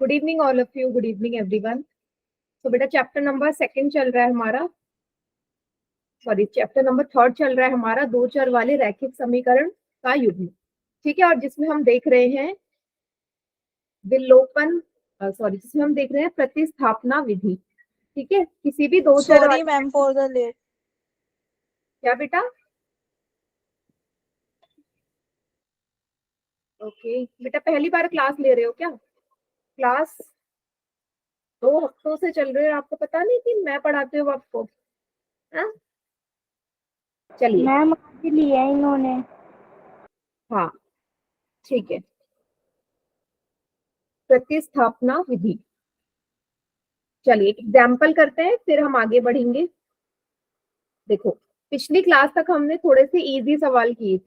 Good evening all of you, good evening everyone. तो बेटा chapter number second चल रहा है हमारा, सॉरी चैप्टर नंबर थर्ड चल रहा है हमारा, दो चर वाले रैखिक समीकरण का युग्म। ठीक है, और जिसमें हम देख रहे हैं विलोपन, सॉरी जिसमें हम देख रहे हैं प्रतिस्थापना विधि। ठीक है, किसी भी दो चर sorry ma'am for the late. क्या बेटा? ओके बेटा, पहली बार क्लास ले रहे हो क्या? क्लास 2 हफ्तों से चल रहे हो, आपको पता नहीं कि मैं पढ़ाते हूँ आपको? हाँ चलिए, मैम आज लिया इन्होंने। हाँ ठीक है, प्रतिस्थापना विधि। चलिए एक एग्जाम्पल करते हैं फिर हम आगे बढ़ेंगे। देखो, पिछली क्लास तक हमने थोड़े से इजी सवाल किए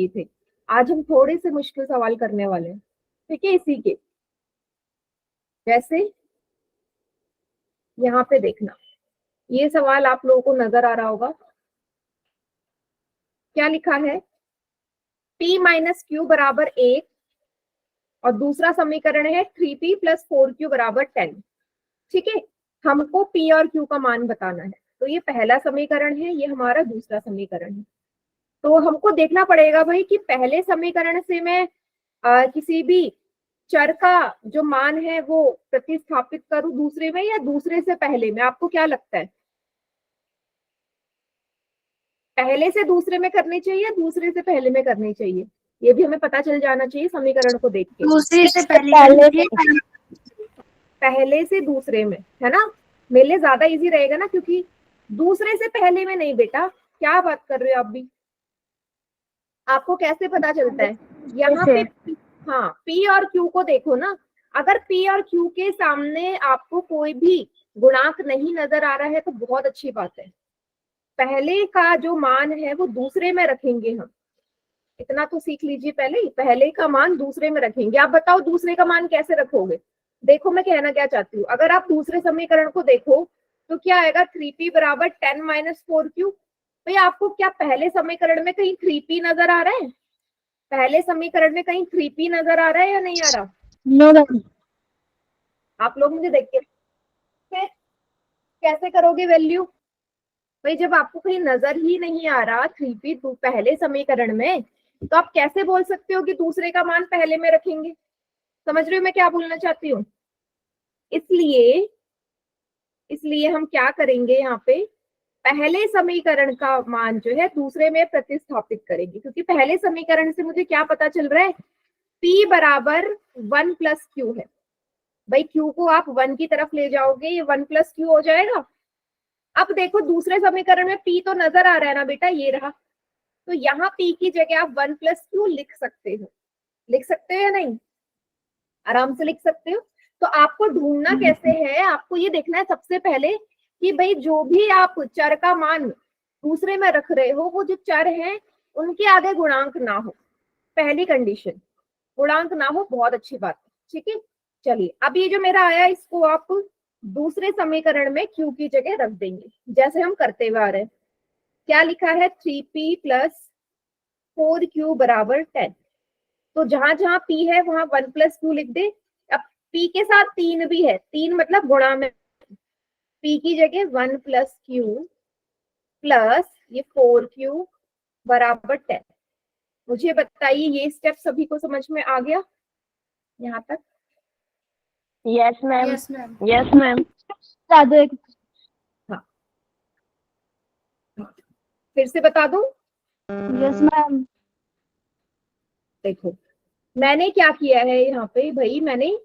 थे, आज हम थोड़े से मुश्किल सवाल करने वाले हैं। ठीक है, इसी के जैसे यहाँ पे देखना, ये सवाल आप लोगों को नजर आ रहा होगा। क्या लिखा है? p माइनस क्यू बराबर 1 और दूसरा समीकरण है 3p प्लस 4q बराबर 10। ठीक है, हमको p और q का मान बताना है। तो ये पहला समीकरण है, ये हमारा दूसरा समीकरण है। तो हमको देखना पड़ेगा भाई कि पहले समीकरण से मैं किसी भी चर का जो मान है वो प्रतिस्थापित करूं दूसरे में, या दूसरे से पहले में। आपको क्या लगता है, पहले से दूसरे में करनी चाहिए या दूसरे से पहले में करनी चाहिए? ये भी हमें पता चल जाना चाहिए समीकरण को देख के। दूसरे से पहले पहले से दूसरे में, है ना? मेरे लिए ज्यादा इजी रहेगा ना, क्योंकि दूसरे से पहले में नहीं। बेटा क्या बात कर रहे हो आप भी? आपको कैसे पता चलता है? यहाँ पे हाँ, P और Q को देखो ना। अगर P और Q के सामने आपको कोई भी गुणांक नहीं नजर आ रहा है तो बहुत अच्छी बात है। पहले का जो मान है वो दूसरे में रखेंगे हम। इतना तो सीख लीजिए, पहले का मान दूसरे में रखेंगे। आप बताओ दूसरे का मान कैसे रखोगे? देखो मैं कहना क्या चाहती हूँ, अगर आप दूसरे समीकरण को देखो तो क्या आएगा? 3p बराबर 10 माइनस 4q। भाई आपको क्या पहले समीकरण में कहीं 3p नजर आ रहा है? पहले समीकरण में कहीं 3p नजर आ रहा है या नहीं आ रहा? No ma'am. आप लोग मुझे देख के फिर कैसे करोगे वैल्यू? भाई जब आपको कहीं नजर ही नहीं आ रहा 3p पहले समीकरण में, तो आप कैसे बोल सकते हो कि दूसरे का मान पहले में रखेंगे? समझ रहे हो मैं क्या बोलना चाहती हूँ? इसलिए इसलिए हम क्या करेंगे, यहाँ पे पहले समीकरण का मान जो है दूसरे में प्रतिस्थापित करेंगे, क्योंकि पहले समीकरण से मुझे क्या पता चल रहा है? p बराबर 1 प्लस क्यू है। भाई q को आप 1 की तरफ ले जाओगे, ये 1 प्लस क्यू हो जाएगा। अब देखो दूसरे समीकरण में p तो नजर आ रहा है ना बेटा, ये रहा। तो यहाँ p की जगह आप 1 प्लस क्यू लिख सकते हो। लिख सकते हो या नहीं? आराम से लिख सकते हो। तो आपको ढूंढना कैसे है, आपको ये देखना है सबसे पहले कि भाई जो भी आप चर का मान दूसरे में रख रहे हो, वो जो चर हैं उनके आगे गुणांक ना हो। पहली कंडीशन, गुणांक ना हो, बहुत अच्छी बात है। ठीक है, चलिए अब ये जो मेरा आया इसको आप दूसरे समीकरण में q की जगह रख देंगे, जैसे हम करते हुए आ रहे हैं। क्या लिखा है? 3p प्लस 4q बराबर 10। तो जहां जहां p है वहां 1 प्लस क्यू लिख दे। अब p के साथ 3 भी है, 3 मतलब गुणा में, p की जगह 1 प्लस क्यू प्लस ये 4q बराबर 10। मुझे बताइए ये स्टेप सभी को समझ में आ गया यहाँ तक? Yes ma'am. Yes ma'am. Yes ma'am. दादू एक हाँ, फिर से बता दूं। Yes ma'am. देखो मैंने क्या किया है यहाँ पे, भाई मैंने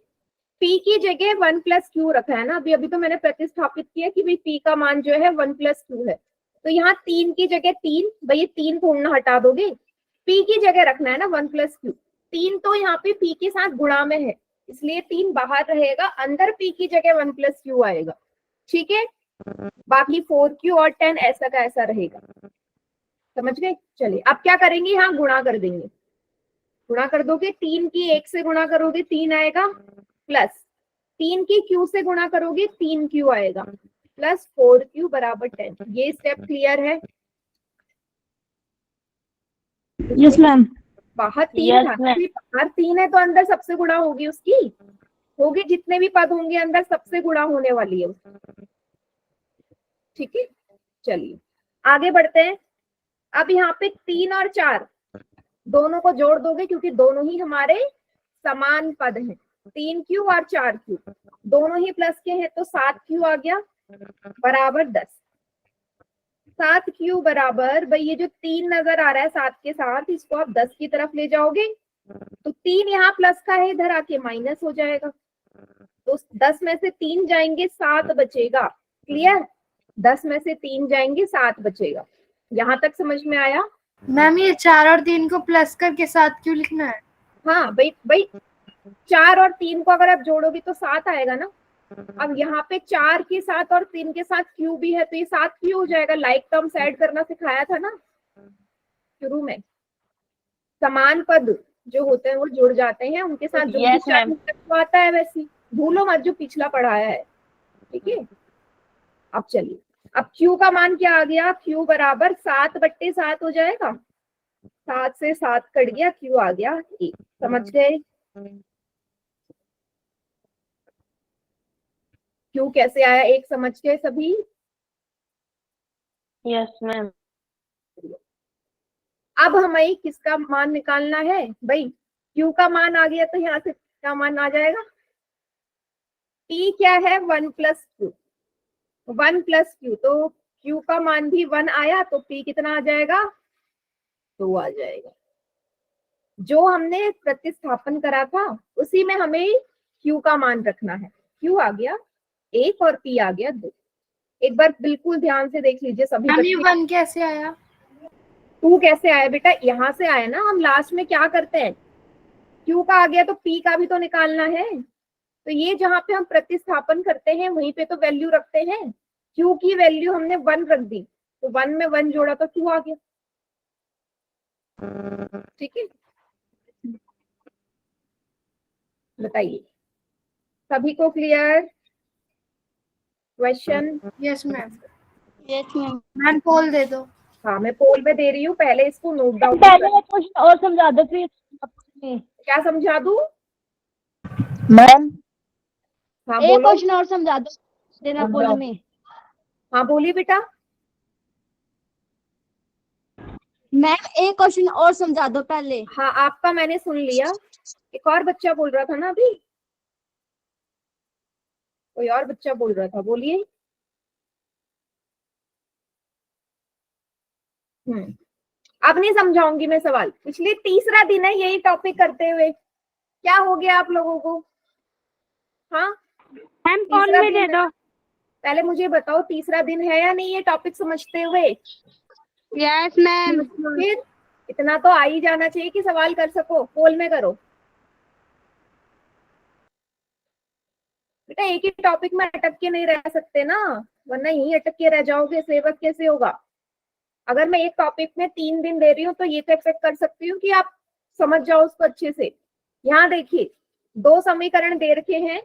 p की जगह 1 प्लस क्यू रखा है ना। अभी अभी तो मैंने प्रतिस्थापित किया कि भाई p का मान जो है 1 प्लस क्यू है। तो यहाँ 3 की जगह 3, भाई ये 3 को ना हटा दोगे, p की जगह रखना है ना 1 प्लस क्यू। 3 तो यहाँ पे p के साथ गुणा में है, इसलिए 3 बाहर रहेगा, अंदर p की जगह 1 प्लस क्यू आएगा। ठीक है, बाकी 4q और 10 ऐसा का ऐसा रहेगा। समझ गए? चलिए अब क्या करेंगे, यहाँ गुणा कर देंगे। गुणा कर दोगे, 3 की 1 से गुणा करोगे 3 आएगा, प्लस 3 की q से गुणा करोगे 3q आएगा, प्लस 4q बराबर 10। ये स्टेप क्लियर है? Yes ma'am. बाहर 3 यस था, मैम। बाहर 3 है तो अंदर सबसे गुणा होगी उसकी। होगी, जितने भी पद होंगे अंदर सबसे गुणा होने वाली है। ठीक है, चलिए आगे बढ़ते हैं। अब यहाँ पे 3 और 4 दोनों को जोड़ दोगे, क्योंकि दोनों ही हमारे समान पद हैं। 3q और 4q दोनों ही प्लस के हैं, तो 7q आ गया बराबर 10। 7q बराबर, भाई ये जो 3 नजर आ रहा है 7 के साथ, इसको आप 10 की तरफ ले जाओगे तो 3 यहाँ प्लस का है, इधर आके माइनस हो जाएगा। तो 10 में से 3 जाएंगे, 7 बचेगा। क्लियर? 10 में से 3 जाएंगे, 7 बचेगा। यहाँ तक समझ में आया? मैम ये 4 और 3 को प्लस करके 7 क्यों लिखना है? हाँ भाई 4 और 3 को अगर आप जोड़ोगे तो 7 आएगा ना। अब यहाँ पे 4 के साथ और 3 के साथ क्यू भी है, तो ये 7 क्यू हो जाएगा। लाइक टर्म्स ऐड करना सिखाया था ना शुरू में। समान पद जो होते हैं वो जुड़ जाते हैं, उनके साथ जो Yes, ma'am. भी आता है वैसी भूलो मत जो पिछला पढ़ाया है। ठीक है, अब चलिए, अब Q का मान क्या आ गया? Q बराबर 7/7 हो जाएगा। 7 से 7 कट गया, Q आ गया 1। समझ गए? Q कैसे आया 1 समझ गए सभी? Yes, ma'am. अब हमें किसका मान निकालना है? भाई Q का मान आ गया, तो यहाँ से क्या मान आ जाएगा? P क्या है? 1 + Q। 1 + Q, तो Q का मान भी 1 आया, तो P कितना आ जाएगा? 2 आ जाएगा। जो हमने प्रतिस्थापन करा था उसी में हमें Q का मान रखना है। Q आ गया 1 और P आ गया 2। एक बार बिल्कुल ध्यान से देख लीजिए सभी मैम ये बच्चे। 1 कैसे आया? 2 कैसे आया बेटा? यहाँ से आया ना। हम लास्ट में क्या करते हैं, Q का आ गया तो P का भी तो निकालना है। तो ये जहाँ पे हम प्रतिस्थापन करते हैं वहीं पे तो वैल्यू रखते हैं। Q की वैल्यू हमने 1 रख दी, तो 1 में 1 जोड़ा तो Q आ गया। ठीक है, बताइए सभी को clear? Question? Yes ma'am. Yes, ma'am. Ma'am poll दे दो। हाँ मैं पोल में दे रही हूँ, पहले इसको नोट डाउन पहले एक क्वेश्चन और समझा दो फिर। क्या समझा दूँ? मैम हाँ एक बोलो। क्वेश्चन और समझा दो देना पोल में। हाँ बोलिए बेटा। मैम एक क्वेश्चन और समझा दो पहले। हाँ आपका मैंने सुन लिया। एक और बच्चा बोल रहा था ना अभी, कोई और बच्चा बोल रहा था, बोलिए। अब नहीं समझाऊंगी मैं सवाल। पिछले तीसरा दिन है यही टॉपिक करते हुए, क्या हो गया आप लोगों को? हाँ मैम तीसरा दिन दे दो। पहले मुझे बताओ तीसरा दिन है या नहीं ये टॉपिक समझते हुए? Yes ma'am. फिर इतना तो आ ही जाना चाहिए कि सवाल कर सको। पोल में करो बेटा, एक ही टॉपिक में अटक के नहीं रह सकते ना, वरना यहीं अटक के रह जाओगे। सिलेबस कैसे होगा? अगर मैं एक टॉपिक में 3 दिन दे रही हूँ तो ये तो एक्सपेक्ट कर सकती हूँ कि आप समझ जाओ उसको अच्छे से। यहाँ देखिए 2 समीकरण दे रखे हैं,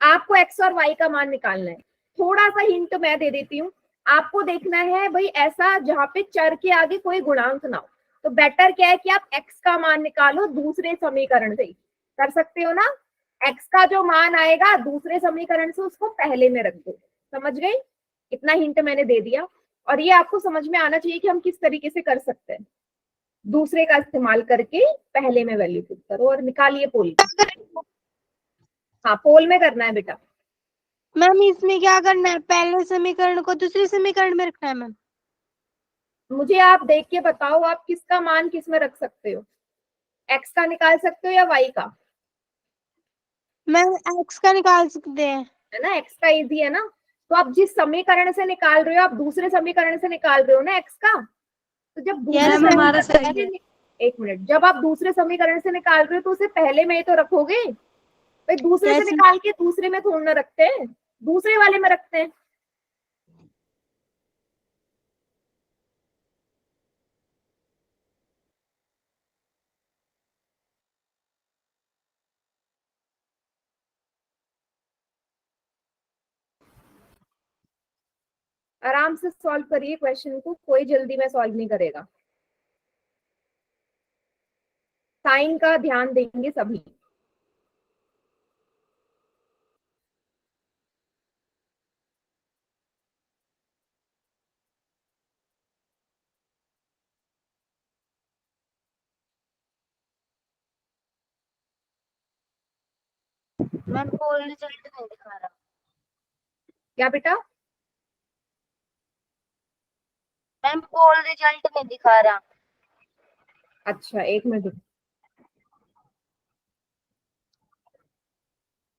आपको x और y का मान निकालना है। थोड़ा सा हिंट मैं दे देती हूँ, आपको देखना है भाई ऐसा जहाँ पे चर के आगे कोई गुणांक ना हो। तो बेटर क्या है कि आप x का मान निकालो दूसरे समीकरण से। कर सकते हो ना? x का जो मान आएगा दूसरे समीकरण से उसको पहले में रख दो। समझ गई? इतना हिंट मैंने दे दिया, और ये आपको समझ में आना चाहिए कि हम किस तरीके से कर सकते हैं। दूसरे का इस्तेमाल करके पहले में वैल्यू पुट करो और निकालिए पोल। हाँ पोल में करना है बेटा। मैम इसमें क्या करना है? पहले समीकरण को दूसरे समीकरण में रखना है मैम? मुझे आप देख के बताओ आप किसका मान किस में रख सकते हो? x का निकाल सकते हो या y का? मैम x का निकाल सकते हैं। है ना, x का इजी है ना। तो आप जिस समीकरण से निकाल रहे हो आप दूसरे समीकरण से निकाल रहे हो ना x का। तो जब दूसरे मैम हमारा समीकरण सही है। एक मिनट, जब आप दूसरे समीकरण से निकाल रहे हो तो उसे पहले में ही तो रखोगे भाई। दूसरे से Yes, निकाल के दूसरे में थोड़ा ना रखते हैं, दूसरे वाले में रखते हैं। आराम से सॉल्व करिए क्वेश्चन को, कोई जल्दी में सॉल्व नहीं करेगा। साइन का ध्यान देंगे सभी। मैम पोल रिजल्ट नहीं दिखा रहा। क्या बेटा? मैम पोल रिजल्ट नहीं दिखा रहा। अच्छा, एक मिनट।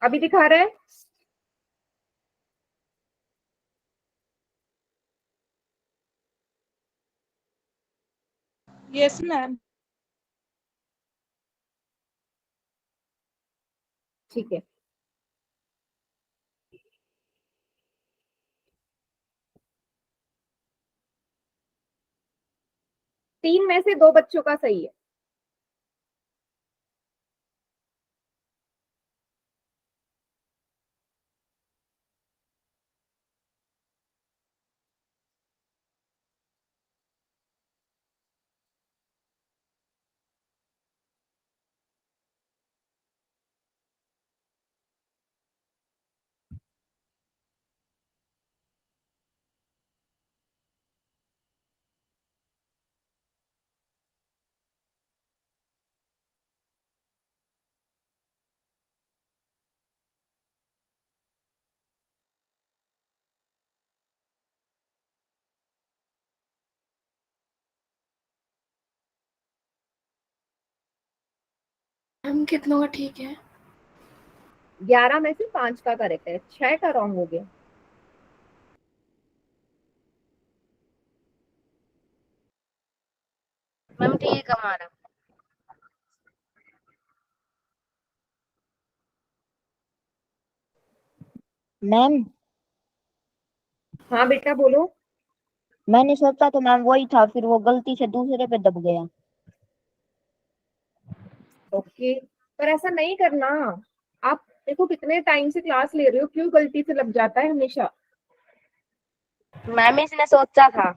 अभी दिखा रहा है? Yes ma'am. ठीक है। तीन में से दो बच्चों का सही है। मैम कितनों का ठीक है? 11 में से 5 का करेक्ट है, 6 का रॉन्ग हो गया। मैम ठीक है हमारा। मैम हाँ बेटा बोलो। मैंने सोचा तो मैम वही था, फिर वो गलती से दूसरे पे दब गया। ओके, पर ऐसा नहीं करना। आप देखो कितने टाइम से क्लास ले रहे हो, क्यों गलती से लग जाता है हमेशा? मैम इसने सोचा था।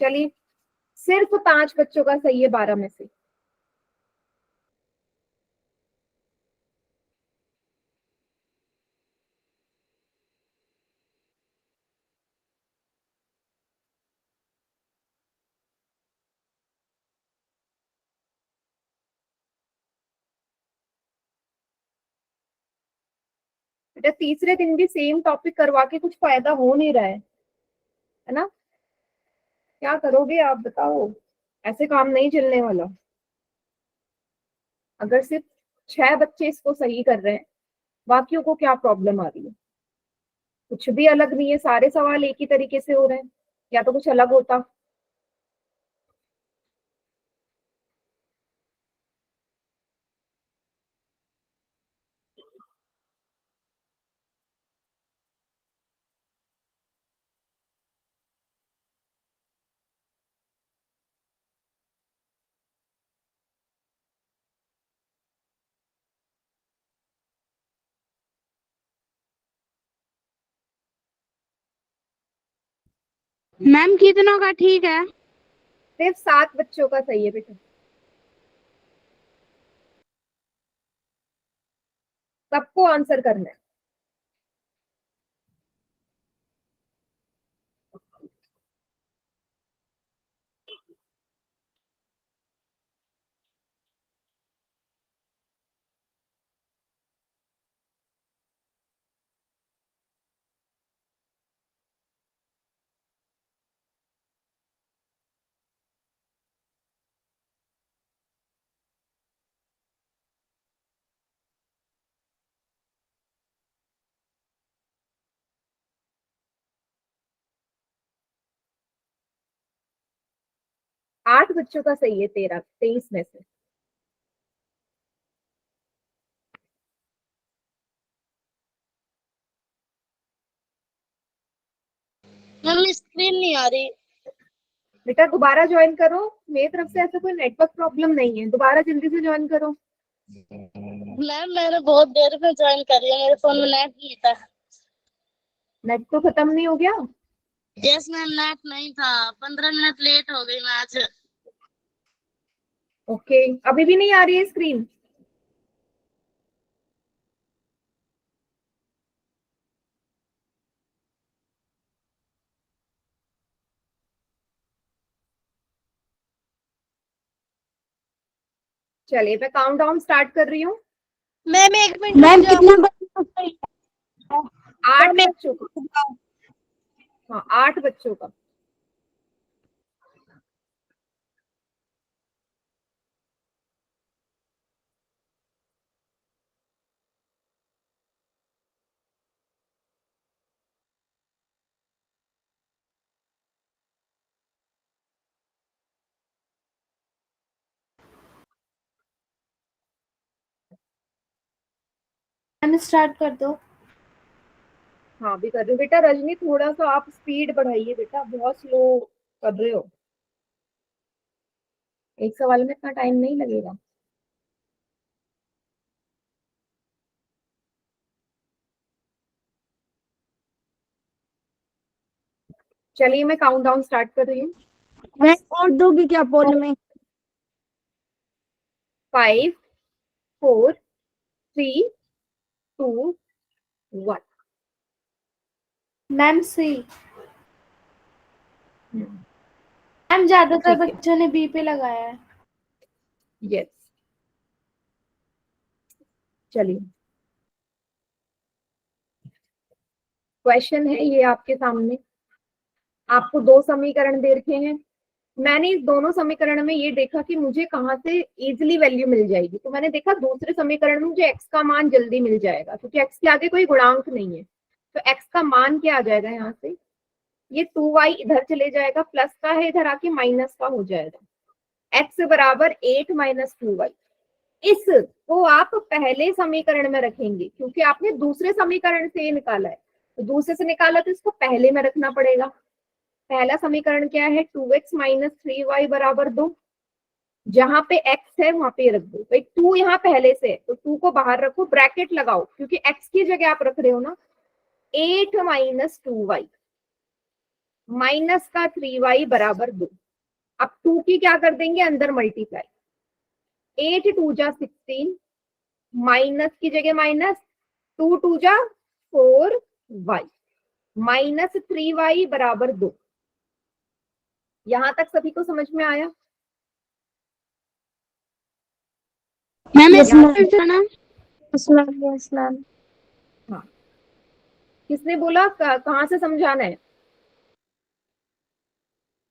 चलिए, सिर्फ 5 बच्चों का सही है 12 में से। बेटा तीसरे दिन भी सेम टॉपिक करवा के कुछ फायदा हो नहीं रहा है ना? क्या करोगे आप बताओ? ऐसे काम नहीं चलने वाला। अगर सिर्फ 6 बच्चे इसको सही कर रहे हैं, बाकियों को क्या प्रॉब्लम आ रही है? कुछ भी अलग नहीं है, सारे सवाल एक ही तरीके से हो रहे हैं, या तो कुछ अलग होता। मैम कितनों का ठीक है? सिर्फ 7 बच्चों का सही है बेटा। सबको आंसर करना है। आठ बच्चों का सही है 23 में से। मैम स्क्रीन नहीं आ रही। बेटा दोबारा ज्वाइन करो। मेरी तरफ से ऐसा कोई नेटवर्क प्रॉब्लम नहीं है, दोबारा जल्दी से ज्वाइन करो। मैम मैंने बहुत देर में ज्वाइन करी है, मेरे फोन में नेट नहीं था। नेट तो खत्म नहीं हो गया? यस मैम नेट नहीं था, 15 मिनट लेट हो गई मैं आज। ओके, अभी भी नहीं आ रही है स्क्रीन? चलिए मैं काउंट डाउन स्टार्ट कर रही हूँ। मैम एक मिनट मैम रुक जाओ। कितने बच्चों का? 8 मैम, बच्चों का। हाँ 8 बच्चों का। मैम स्टार्ट कर दो। हाँ भी कर रही हूँ बेटा। रजनी थोड़ा सा आप स्पीड बढ़ाइए बेटा, बहुत स्लो कर रहे हो। एक सवाल में इतना टाइम नहीं लगेगा। चलिए मैं काउंट डाउन स्टार्ट कर रही हूँ। मैम और दोगी क्या पोल में? 5 4 3 2 1। मैम सी। मैम ज्यादातर ठीक है। बच्चों ने बी पे लगाया है। यस चलिए क्वेश्चन है ये आपके सामने। आपको 2 समीकरण दे रखे हैं। मैंने इस दोनों समीकरण में ये देखा कि मुझे कहाँ से इजीली वैल्यू मिल जाएगी, तो मैंने देखा दूसरे समीकरण में मुझे x का मान जल्दी मिल जाएगा क्योंकि x के आगे कोई गुणांक नहीं है। तो x का मान क्या आ जाएगा यहाँ से, ये 2y इधर चले जाएगा, प्लस का है इधर आके माइनस का हो जाएगा। x बराबर 8 माइनस 2y। इसको आप पहले समीकरण में रखेंगे क्योंकि आपने दूसरे समीकरण से ये निकाला है, तो दूसरे से निकाला तो इसको पहले में रखना पड़ेगा। पहला समीकरण क्या है, 2x माइनस 3y बराबर 2। जहां पे x है वहां पे रख दो भाई। 2 यहाँ पहले से है तो 2 को बाहर रखो, ब्रैकेट लगाओ क्योंकि x की जगह आप रख रहे हो ना। 8 माइनस 2y माइनस का 3y बराबर 2। अब 2 की क्या कर देंगे, अंदर मल्टीप्लाई। 8 2 जा 16, माइनस की जगह माइनस, 2 2 जा 4y माइनस 3y बराबर 2। यहां तक सभी को समझ में आया? Ma'am Yes, ma'am. हाँ किसने बोला कहाँ से समझाना है,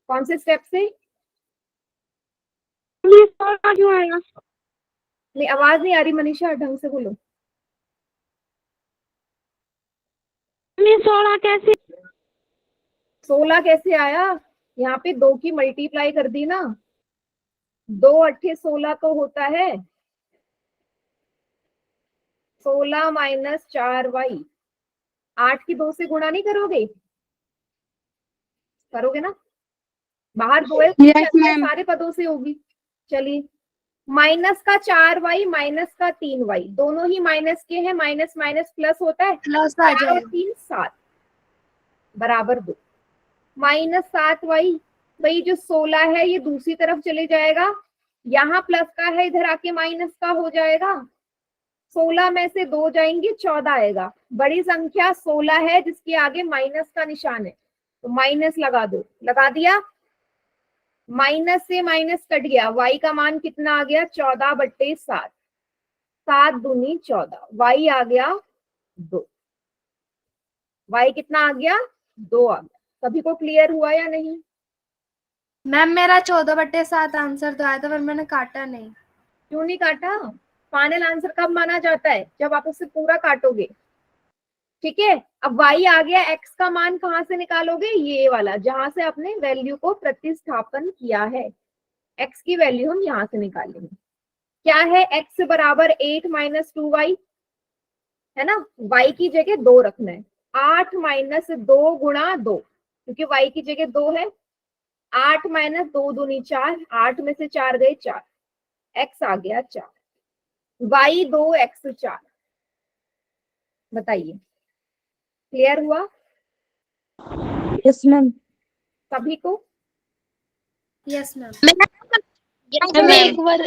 कौन से स्टेप से? क्यों आएगा? नहीं आवाज नहीं आ रही मनीषा, ढंग से बोलो। 16 कैसे? 16 कैसे आया, यहाँ पे 2 की मल्टीप्लाई कर दी ना। 2 अट्ठे 16 तो होता है 16 माइनस 4y। 8 की 2 से गुणा नहीं करोगे, करोगे ना? बाहर 2 है, Yes, अंदर ma'am. सारे पदों से होगी। चलिए माइनस का 4y माइनस का 3y दोनों ही माइनस के हैं, माइनस माइनस प्लस होता है, प्लस आ 4 और जाएगा। 3 7 बराबर 2। माइनस 7y, भाई जो 16 है ये दूसरी तरफ चले जाएगा, यहाँ प्लस का है इधर आके माइनस का हो जाएगा। 16 में से 2 जाएंगे 14 आएगा। बड़ी संख्या 16 है जिसके आगे माइनस का निशान है, तो माइनस लगा दो। लगा दिया, माइनस से माइनस कट गया, y का मान कितना आ गया, 14/7। 7 दूनी 14, y आ गया 2। y कितना आ गया, 2 आ गया। सभी को क्लियर हुआ या नहीं? मैम मेरा 14/7 आंसर तो आया था पर मैंने काटा नहीं। क्यों नहीं काटा? फाइनल आंसर कब माना जाता है, जब आप उससे पूरा काटोगे। ठीक है, अब y आ गया, x का मान कहां से निकालोगे, ये वाला जहां से आपने वैल्यू को प्रतिस्थापन किया है। x की वैल्यू हम यहां से निकालेंगे। क्या है, x बराबर 8 माइनस 2y है ना, y की जगह 2 रखना है। 8 माइनस 2 गुणा 2, क्योंकि y की जगह 2 है। 8 माइनस 2 दूनी 4, 8 में से 4 गए 4, x आ गया 4, y 2 x 4। बताइए क्लियर हुआ Yes, ma'am. सभी को? Yes ma'am. मैम एक बार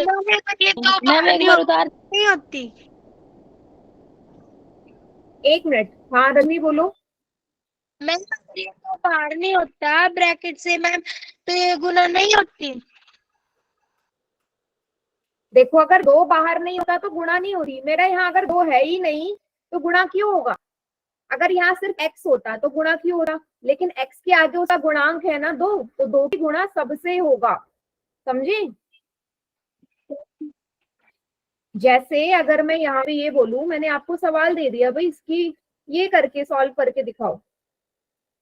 नहीं होती। 1 मिनट, हाँ रजनी बोलो। मैम ये तो बाहर नहीं होता ब्रैकेट से मैम, तो ये गुना नहीं होती। देखो अगर 2 बाहर नहीं होता तो गुणा नहीं होती। मेरा यहाँ अगर 2 है ही नहीं तो गुणा क्यों होगा? अगर यहाँ सिर्फ x होता तो गुणा क्यों हो रहा? लेकिन x के आगे उसका गुणांक है ना 2, तो 2 की गुणा सबसे होगा। समझे? जैसे अगर मैं यहाँ पे ये बोलूं, मैंने आपको सवाल दे दिया भाई, इसकी ये करके सॉल्व करके दिखाओ।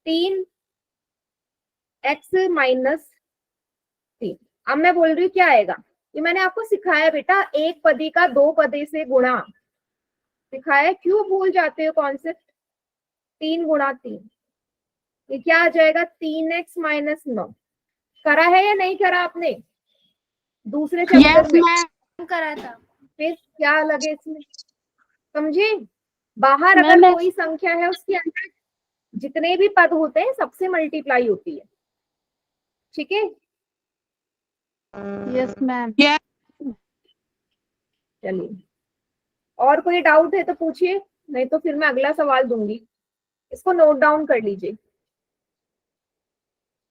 3x-3। अब मैं बोल रही हूँ क्या आएगा? ये मैंने आपको सिखाया बेटा, एक पदी का 2 पदी से गुणा सिखाया। क्यों भूल जाते हो कॉन्सेप्ट? 3 × 3, ये क्या आ जाएगा? 3x-9। करा है या नहीं करा आपने दूसरे चैप्टर यस में? मैम। करा था। फिर क्या लगे इसमें? समझे? बाहर मैम अगर कोई संख्या है उसके अंदर जितने भी पद होते हैं सबसे मल्टीप्लाई होती है। ठीक है? Yes ma'am. चलिए, और कोई डाउट है तो पूछिए, नहीं तो फिर मैं अगला सवाल दूंगी। इसको नोट डाउन कर लीजिए।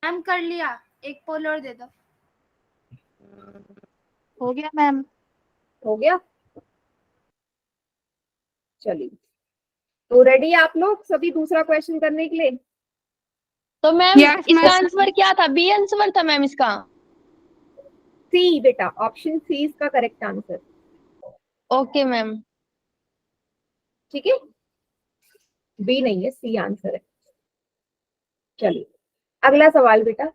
मैम कर लिया, एक पोल और दे दो। हो गया मैम। हो गया? चलिए, तो रेडी आप लोग सभी दूसरा क्वेश्चन करने के लिए? तो मैम Yes, इसका ma'am. आंसर क्या था? बी आंसर था मैम इसका। सी बेटा, ऑप्शन सी इसका करेक्ट आंसर। Okay ma'am. ठीक है, बी नहीं है, सी आंसर है। चलिए अगला सवाल बेटा।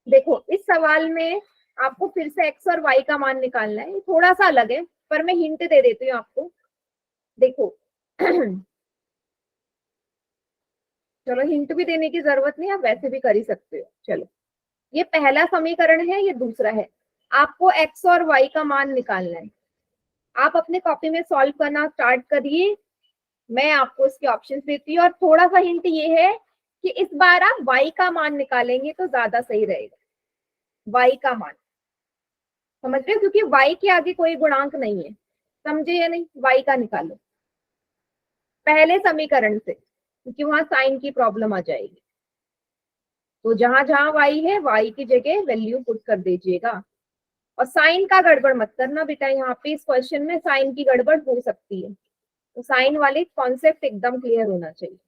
देखो इस सवाल में आपको फिर से x और y का मान निकालना है। थोड़ा सा अलग है पर मैं हिंट दे देती हूँ आपको। देखो चलो हिंट भी देने की जरूरत नहीं, आप वैसे भी कर ही सकते हो। चलो, ये पहला समीकरण है, ये दूसरा है। आपको x और y का मान निकालना है। आप अपने कॉपी में सॉल्व करना स्टार्ट करिए, मैं आपको इसके ऑप्शंस देती हूँ। और थोड़ा सा हिंट ये है कि इस बार आप y का मान निकालेंगे तो ज्यादा सही रहेगा। y का मान समझ रहे हो, क्योंकि y के आगे कोई गुणांक नहीं है। समझे या नहीं? y का निकालो पहले समीकरण से, क्योंकि वहां साइन की प्रॉब्लम आ जाएगी। तो जहां जहां y है y की जगह वैल्यू पुट कर दीजिएगा। और साइन का गड़बड़ मत करना बेटा, यहाँ पे इस क्वेश्चन में साइन की गड़बड़ हो सकती है, तो साइन वाले कॉन्सेप्ट एकदम क्लियर होना चाहिए।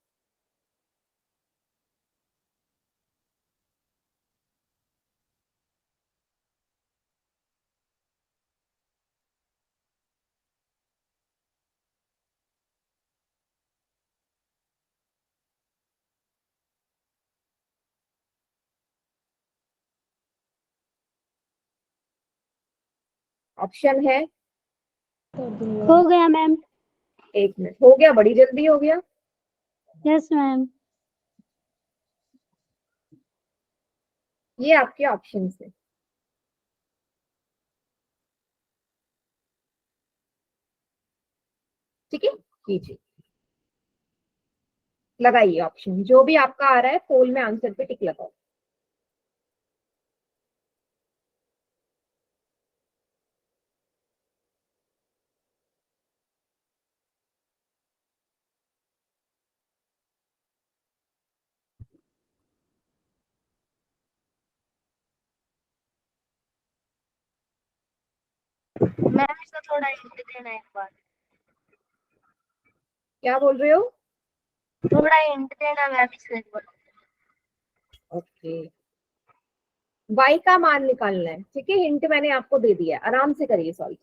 ऑप्शन है, हो गया मैम। 1 मिनट, हो गया? बड़ी जल्दी हो गया। Yes ma'am. ये आपके ऑप्शन है। ठीक है, कीजिए, लगाइए ऑप्शन जो भी आपका आ रहा है, पोल में आंसर पे टिक लगाओ। मैम इसका थोड़ा हिंट देना एक बार। क्या बोल रहे हो? थोड़ा हिंट देना मैम इसका एक बार। ओके, y का मान निकालना है। ठीक है, हिंट मैंने आपको दे दिया, आराम से करिए सॉल्व।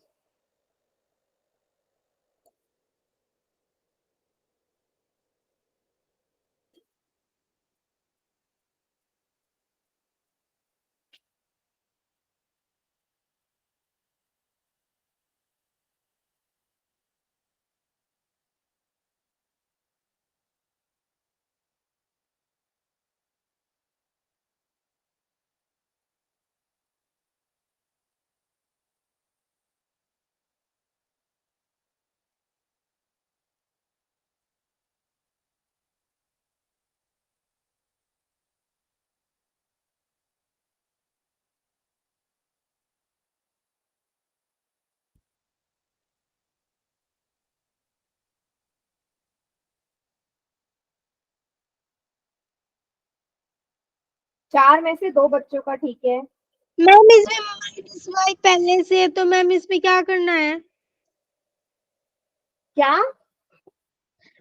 चार में से 2 बच्चों का ठीक है। मैम इसमें माइनस वाई पहले से है, तो मैम इसमें क्या करना है? क्या?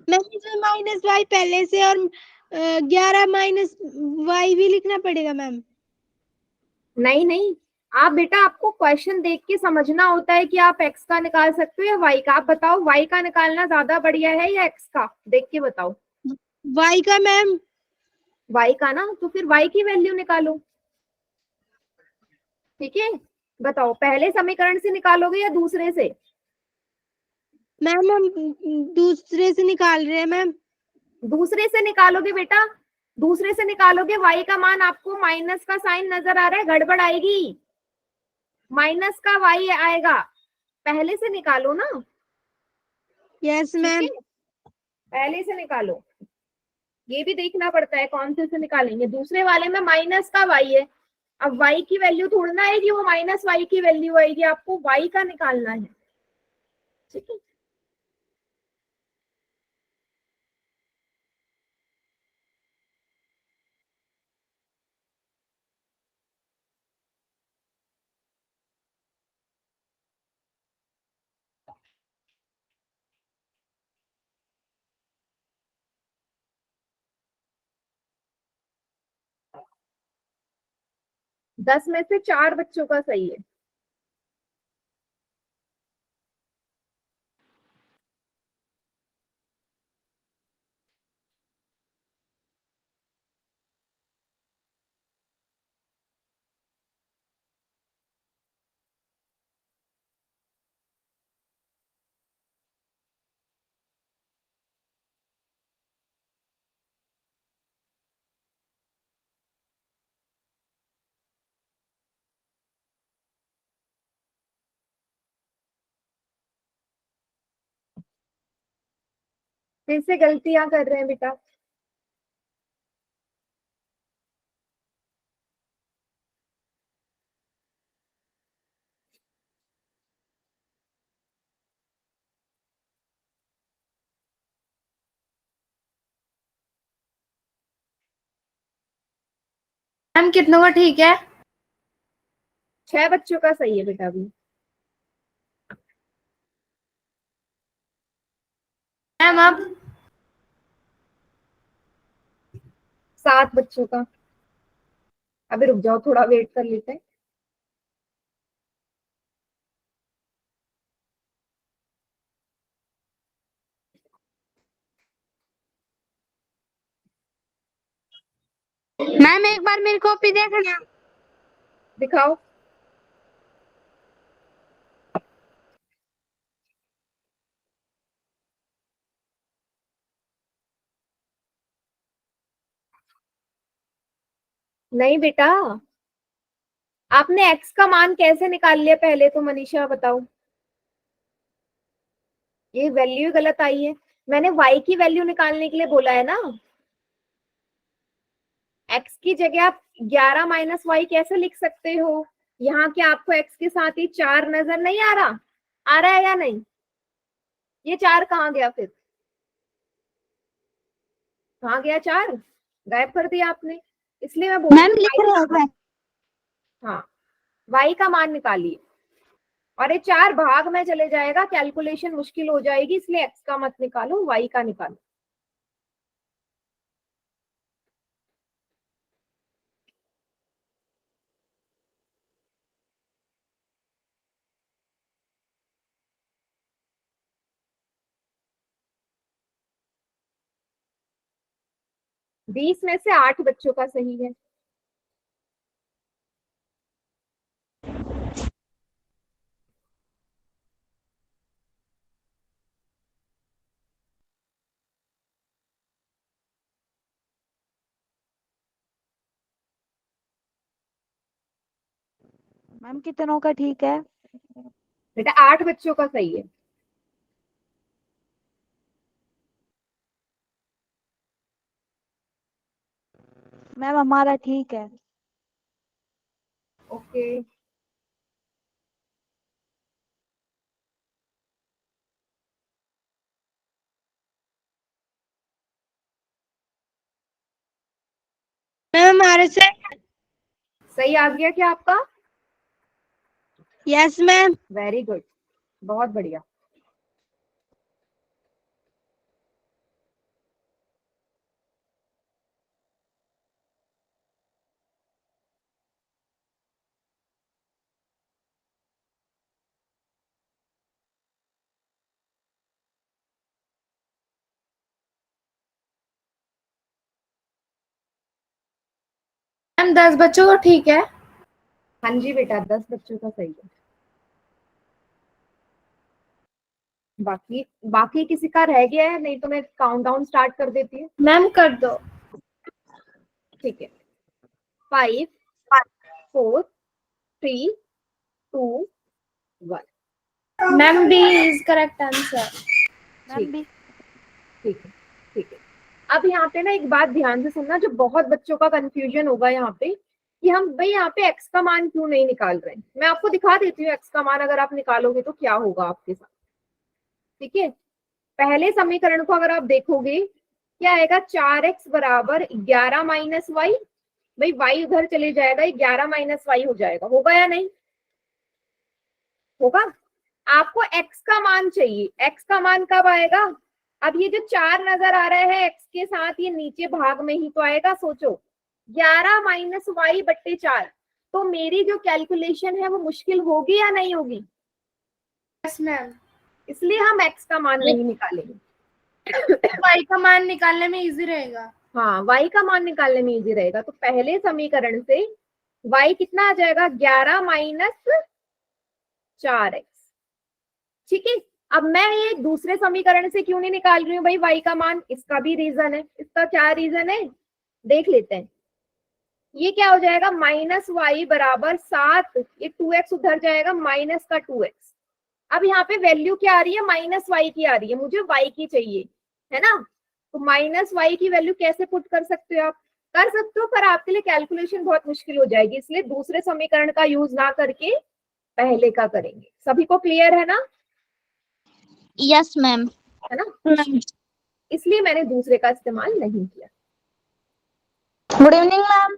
मैम इसमें माइनस वाई पहले से और 11 माइनस वाई भी लिखना पड़ेगा मैम? नहीं नहीं, आप बेटा, आपको क्वेश्चन देख के समझना होता है कि आप एक्स का निकाल सकते हो या वाई का। आप बताओ, वाई का निकालना ज्यादा बढ़िया है या एक्स का? देख के बताओ। वाई का मैम। वाई का ना, तो फिर वाई की वैल्यू निकालो। ठीक है, बताओ पहले समीकरण से निकालोगे या दूसरे से? मैम हम दूसरे से निकाल रहे हैं मैम। दूसरे से निकालोगे बेटा, दूसरे से निकालोगे। वाई का मान आपको माइनस का साइन नजर आ रहा है, गड़बड़ आएगी। माइनस का वाई आएगा, पहले से निकालो ना। यस ठीक मैम। है, पहले से निकालो। ये भी देखना पड़ता है कौन से निकालेंगे। दूसरे वाले में माइनस का वाई है, अब वाई की वैल्यू थोड़ी ना आएगी, वो माइनस वाई की वैल्यू आएगी। आपको वाई का निकालना है। ठीक है, 10 में से 4 बच्चों का सही है। फिर से गलतियां कर रहे हैं बेटा। मैम कितनों का ठीक है? 6 बच्चों का सही है बेटा अभी। मैम अब 7 बच्चों का। अभी रुक जाओ, थोड़ा वेट कर लेते हैं। मैम एक बार मेरी कॉपी देखना। दिखाओ। नहीं बेटा, आपने एक्स का मान कैसे निकाल लिया पहले तो मनीषा बताओ। ये वैल्यू गलत आई है। मैंने वाई की वैल्यू निकालने के लिए बोला है ना। एक्स की जगह आप 11 माइनस वाई कैसे लिख सकते हो? यहाँ के आपको एक्स के साथ ही 4 नजर नहीं आ रहा? आ रहा है या नहीं? ये 4 कहाँ गया फिर? कहाँ गया 4? गायब कर दिया आपने। इसलिए मैं बोल रही मैम हूँ लिख रहे हैं। हाँ, वाई का मान निकालिए। और ये 4 भाग में चले जाएगा, कैलकुलेशन मुश्किल हो जाएगी, इसलिए एक्स का मत निकालो, वाई का निकालो। बीस में से 8 बच्चों का सही है। मैम कितनों का ठीक है? बेटा 8 बच्चों का सही है। मैम हमारा ठीक है। ओके। मैम हमारे से सही आ गया क्या आपका? Yes ma'am. वेरी गुड, बहुत बढ़िया। मैम 10 बच्चों को ठीक है। हाँ जी बेटा, 10 बच्चों का सही है। बाकी बाकी किसी का रह गया है? नहीं तो मैं काउंटडाउन स्टार्ट कर देती हूँ। मैम कर दो। ठीक है, 5 4 3 2 1। Ma'am B is correct answer. ठीक है, ठीक है, ठीक है। अब यहाँ पे ना एक बात ध्यान से सुनना, जो बहुत बच्चों का कंफ्यूजन होगा यहाँ पे कि हम भाई यहाँ पे x का मान क्यों नहीं निकाल रहे हैं। मैं आपको दिखा देती हूँ x का मान अगर आप निकालोगे तो क्या होगा आपके साथ। ठीक है, पहले समीकरण को अगर आप देखोगे क्या आएगा, 4x बराबर 11 माइनस वाई। भाई y उधर चले जाएगा, 11 माइनस वाई हो जाएगा, होगा या नहीं होगा। आपको x का मान चाहिए, x का मान कब आएगा, अब ये जो 4 नजर आ रहा है x के साथ, ये नीचे भाग में ही तो आएगा। सोचो 11 माइनस वाई बट्टे 4, तो मेरी जो कैलकुलेशन है वो मुश्किल होगी या नहीं होगी। Yes ma'am. इसलिए हम x का मान नहीं निकालेंगे। y का मान निकालने में इजी रहेगा। हाँ, y का मान निकालने में इजी रहेगा। तो पहले समीकरण से y कितना आ जाएगा, 11 माइनस 4x। ठीक है, अब मैं ये दूसरे समीकरण से क्यों नहीं निकाल रही हूँ भाई y का मान, इसका भी रीजन है। इसका क्या रीजन है देख लेते हैं। ये क्या हो जाएगा, माइनस वाई बराबर 7, ये 2x उधर जाएगा, माइनस का 2x। अब यहाँ पे वैल्यू क्या आ रही है, माइनस वाई की आ रही है, मुझे y की चाहिए है ना। तो माइनस वाई की वैल्यू कैसे पुट कर सकते हो आप, कर सकते हो, पर आपके लिए कैलकुलेशन बहुत मुश्किल हो जाएगी, इसलिए दूसरे समीकरण का यूज ना करके पहले का करेंगे। सभी को क्लियर है ना। Yes ma'am. है ना, इसलिए मैंने दूसरे का इस्तेमाल नहीं किया। Good evening ma'am.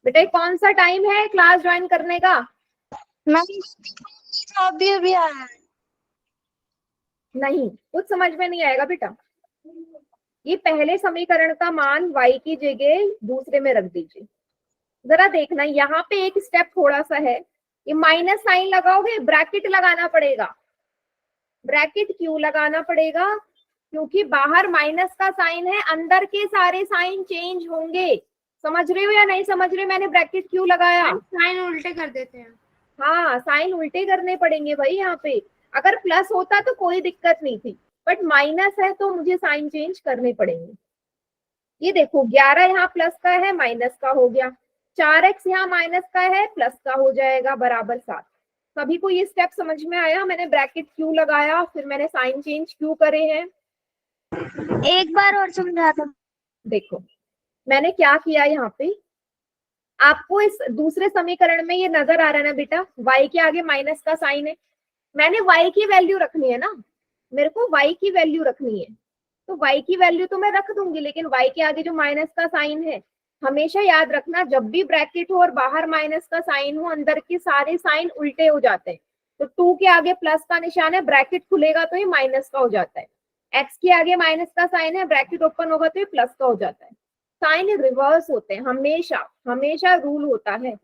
बेटा ये कौन सा टाइम है क्लास ज्वाइन करने का। मैम अभी अभी आया। नहीं, कुछ समझ में नहीं आएगा बेटा। ये पहले समीकरण का मान y की जगह दूसरे में रख दीजिए। जरा देखना यहाँ पे एक स्टेप थोड़ा सा है, ये माइनस साइन लगाओगे, ब्रैकेट लगाना पड़ेगा। ब्रैकेट क्यों लगाना पड़ेगा, क्योंकि बाहर माइनस का साइन है, अंदर के सारे साइन चेंज होंगे। समझ रहे हो या नहीं समझ रहे, मैंने ब्रैकेट क्यों लगाया। साइन उल्टे कर देते हैं। हाँ, साइन उल्टे करने पड़ेंगे भाई यहाँ पे। अगर प्लस होता तो कोई दिक्कत नहीं थी, बट माइनस है तो मुझे साइन चेंज करने पड़ेंगे। ये देखो 11 यहाँ प्लस का है, माइनस का हो गया, 4x यहाँ माइनस का है, प्लस का हो जाएगा, बराबर 7। सभी को ये स्टेप समझ में आया, मैंने ब्रैकेट क्यों लगाया, फिर मैंने साइन चेंज क्यों करे हैं। एक बार और समझा दो। देखो मैंने क्या किया यहाँ पे, आपको इस दूसरे समीकरण में ये नजर आ रहा है ना बेटा, y के आगे माइनस का साइन है, मैंने y की वैल्यू रखनी है ना, मेरे को y की वैल्यू रखनी है, तो y की वैल्यू तो मैं रख दूंगी, लेकिन y के आगे जो माइनस का साइन है, हमेशा याद रखना जब भी ब्रैकेट हो और बाहर माइनस का साइन हो, अंदर के सारे साइन उल्टे हो जाते हैं। तो 2 के आगे प्लस का निशान है, ब्रैकेट खुलेगा तो ये माइनस का हो जाता है, x के आगे माइनस का साइन है, ब्रैकेट ओपन होगा तो ये प्लस का हो जाता है। साइन रिवर्स होते हैं हमेशा, हमेशा रूल होता है।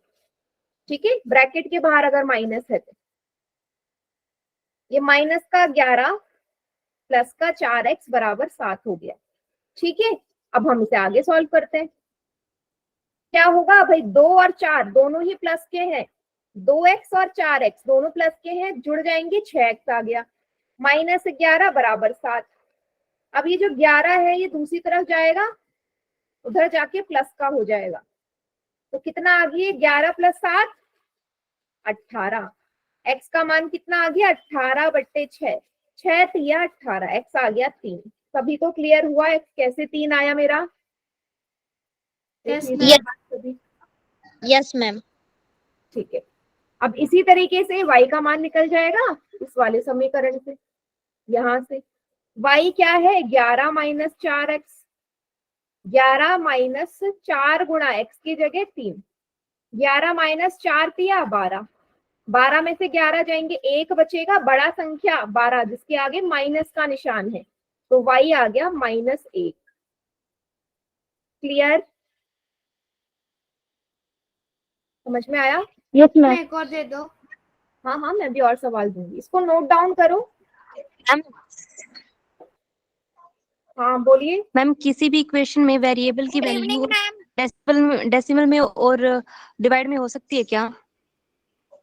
ठीक है, ब्रैकेट के बाहर अगर माइनस है तो ये माइनस का 11 प्लस का 4x बराबर 7 हो गया। ठीक है, अब हम इसे आगे सॉल्व करते हैं। क्या होगा भाई, 2 और 4 दोनों ही प्लस के हैं, 2x और 4x दोनों प्लस के हैं, जुड़ जाएंगे, 6x आ गया, माइनस 11 बराबर 7। अब ये जो 11 है ये दूसरी तरफ जाएगा, उधर जाके प्लस का हो जाएगा, तो कितना आ गया, 11 प्लस 7 18। x का मान कितना आ गया, 18 बट्टे 6, 6 तिया 18, x आ गया 3। सभी को क्लियर हुआ x कैसे 3 आया मेरा। Yes, yes ma'am. ठीक है, अब इसी तरीके से y का मान निकल जाएगा इस वाले समीकरण से, यहां से y क्या है, 11 माइनस 4x, 11 माइनस 4 गुणा x की जगह 3, 11 माइनस 4 तिया 12, 12 में से 11 जाएंगे, 1 बचेगा, बड़ा संख्या 12 जिसके आगे माइनस का निशान है, तो y आ गया -1। क्लियर? समझ में आया? Yes ma'am. मैं एक और दे दो। हाँ हाँ, मैं भी और सवाल दूंगी, इसको नोट डाउन करो। मैम हाँ बोलिए। मैम किसी भी इक्वेशन में वेरिएबल की वैल्यू डेसिमल में और डिवाइड में हो सकती है क्या?